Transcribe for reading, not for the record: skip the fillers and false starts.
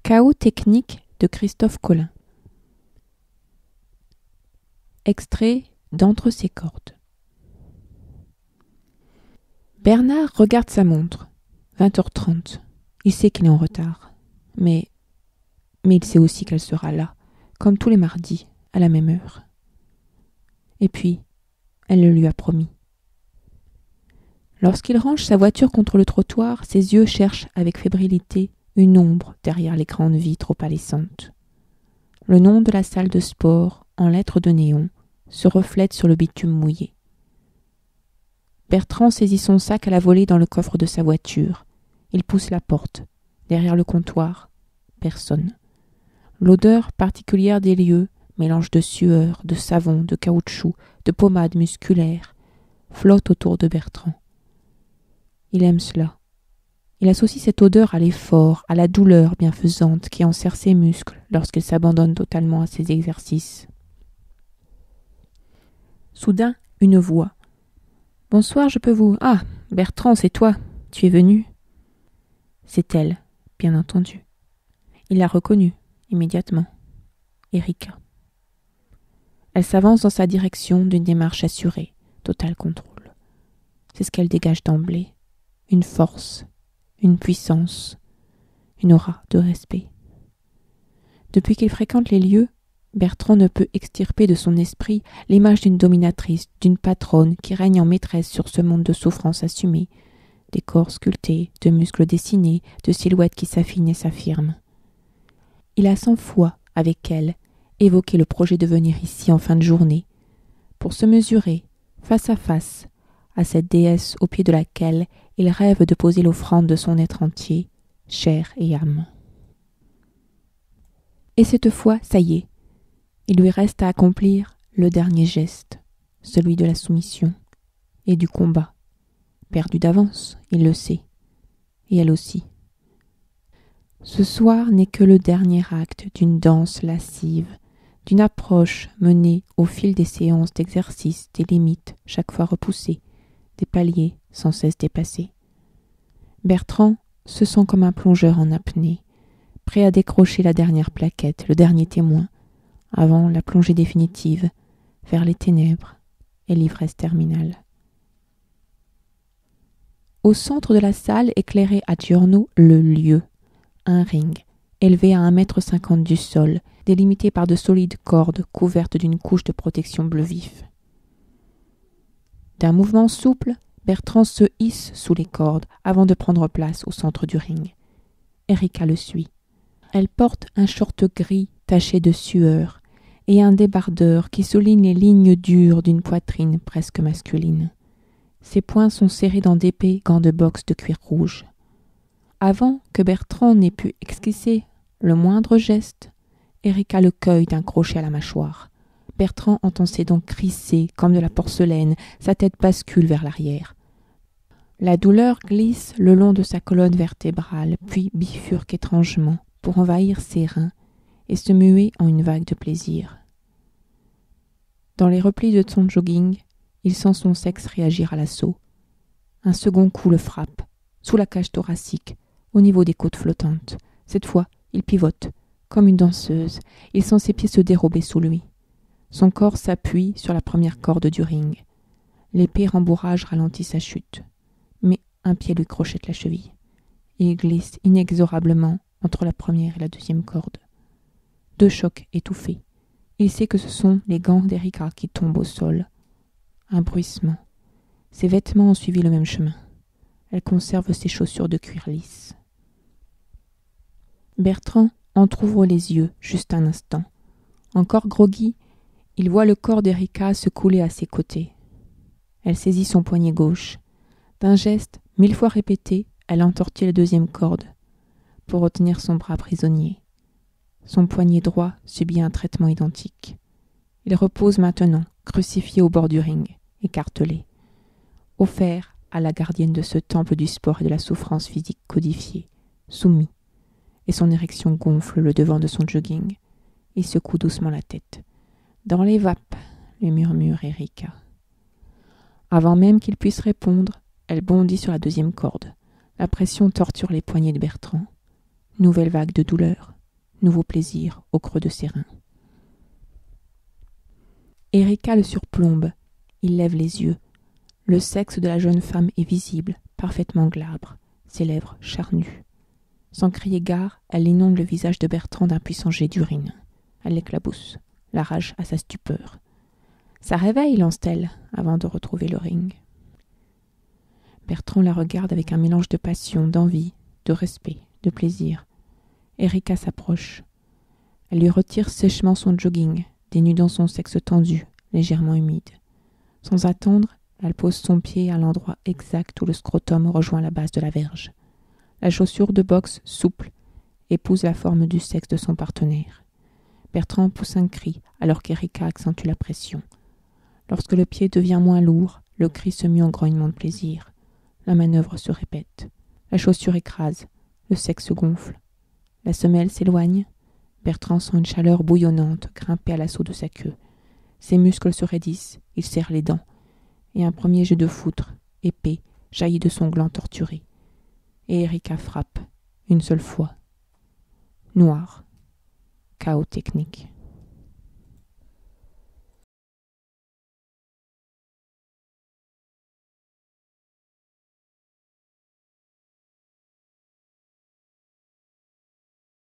Chaos technique de Christophe Colin. Extrait d'Entre ses cordes. Bernard regarde sa montre. 20h30. Il sait qu'il est en retard. Mais il sait aussi qu'elle sera là, comme tous les mardis, à la même heure. Et puis, elle le lui a promis. Lorsqu'il range sa voiture contre le trottoir, ses yeux cherchent avec fébrilité une ombre derrière les grandes vitres opalescentes. Le nom de la salle de sport, en lettres de néon, se reflète sur le bitume mouillé. Bertrand saisit son sac à la volée dans le coffre de sa voiture. Il pousse la porte. Derrière le comptoir, personne. L'odeur particulière des lieux, mélange de sueur, de savon, de caoutchouc, de pommade musculaire, flotte autour de Bertrand. Il aime cela. Il associe cette odeur à l'effort, à la douleur bienfaisante qui enserre ses muscles lorsqu'il s'abandonne totalement à ses exercices. Soudain, une voix. « Bonsoir, je peux vous... »« Ah, Bertrand, c'est toi. Tu es venu ?» C'est elle, bien entendu. Il l'a reconnue, immédiatement. Erika. Elle s'avance dans sa direction d'une démarche assurée, total contrôle. C'est ce qu'elle dégage d'emblée. Une force, une puissance, une aura de respect. Depuis qu'il fréquente les lieux, Bertrand ne peut extirper de son esprit l'image d'une dominatrice, d'une patronne qui règne en maîtresse sur ce monde de souffrance assumée, des corps sculptés, de muscles dessinés, de silhouettes qui s'affinent et s'affirment. Il a 100 fois, avec elle, évoqué le projet de venir ici en fin de journée, pour se mesurer, face à face, à cette déesse au pied de laquelle il rêve de poser l'offrande de son être entier, chair et âme. Et cette fois, ça y est, il lui reste à accomplir le dernier geste, celui de la soumission et du combat. Perdu d'avance, il le sait, et elle aussi. Ce soir n'est que le dernier acte d'une danse lascive, d'une approche menée au fil des séances d'exercice, des limites chaque fois repoussées, des paliers sans cesse dépassés. Bertrand se sent comme un plongeur en apnée, prêt à décrocher la dernière plaquette, le dernier témoin, avant la plongée définitive vers les ténèbres et l'ivresse terminale. Au centre de la salle éclairée à giorno, le lieu, un ring, élevé à 1,50 m du sol, délimité par de solides cordes couvertes d'une couche de protection bleu vif. D'un mouvement souple, Bertrand se hisse sous les cordes avant de prendre place au centre du ring. Erika le suit. Elle porte un short gris taché de sueur et un débardeur qui souligne les lignes dures d'une poitrine presque masculine. Ses poings sont serrés dans d'épais gants de boxe de cuir rouge. Avant que Bertrand n'ait pu esquisser le moindre geste, Erika le cueille d'un crochet à la mâchoire. Bertrand entend ses dents crisser comme de la porcelaine, sa tête bascule vers l'arrière. La douleur glisse le long de sa colonne vertébrale, puis bifurque étrangement pour envahir ses reins et se muer en une vague de plaisir. Dans les replis de son jogging, il sent son sexe réagir à l'assaut. Un second coup le frappe, sous la cage thoracique, au niveau des côtes flottantes. Cette fois, il pivote, comme une danseuse. Il sent ses pieds se dérober sous lui. Son corps s'appuie sur la première corde du ring. L'épée rembourrage ralentit sa chute. Mais un pied lui crochette la cheville. Il glisse inexorablement entre la première et la deuxième corde. 2 chocs étouffés. Il sait que ce sont les gants d'Erika qui tombent au sol. Un bruissement. Ses vêtements ont suivi le même chemin. Elle conserve ses chaussures de cuir lisse. Bertrand entr'ouvre les yeux juste un instant. Encore groggy, il voit le corps d'Erika se couler à ses côtés. Elle saisit son poignet gauche. D'un geste 1000 fois répété, elle entortille la deuxième corde pour retenir son bras prisonnier. Son poignet droit subit un traitement identique. Il repose maintenant, crucifié au bord du ring, écartelé, offert à la gardienne de ce temple du sport et de la souffrance physique codifiée, soumis, et son érection gonfle le devant de son jogging. Il secoue doucement la tête. « Dans les vapes !» lui murmure Erika. Avant même qu'il puisse répondre, elle bondit sur la deuxième corde. La pression torture les poignets de Bertrand. Nouvelle vague de douleur. nouveau plaisir au creux de ses reins. Erika le surplombe. Il lève les yeux. Le sexe de la jeune femme est visible, parfaitement glabre, ses lèvres charnues. Sans crier gare, elle inonde le visage de Bertrand d'un puissant jet d'urine. Elle l'éclabousse, l'arrache à sa stupeur. Ça réveille, lance-t-elle, avant de retrouver le ring. Bertrand la regarde avec un mélange de passion, d'envie, de respect, de plaisir. Erika s'approche. Elle lui retire sèchement son jogging, dénudant son sexe tendu, légèrement humide. Sans attendre, elle pose son pied à l'endroit exact où le scrotum rejoint la base de la verge. La chaussure de boxe, souple, épouse la forme du sexe de son partenaire. Bertrand pousse un cri alors qu'Erika accentue la pression. Lorsque le pied devient moins lourd, le cri se mue en grognement de plaisir. La manœuvre se répète. La chaussure écrase, le sexe gonfle. La semelle s'éloigne. Bertrand sent une chaleur bouillonnante grimper à l'assaut de sa queue. Ses muscles se raidissent, il serre les dents. Et un premier jet de foutre, épais, jaillit de son gland torturé. Et Erika frappe, une seule fois. Noir. Chaos technique.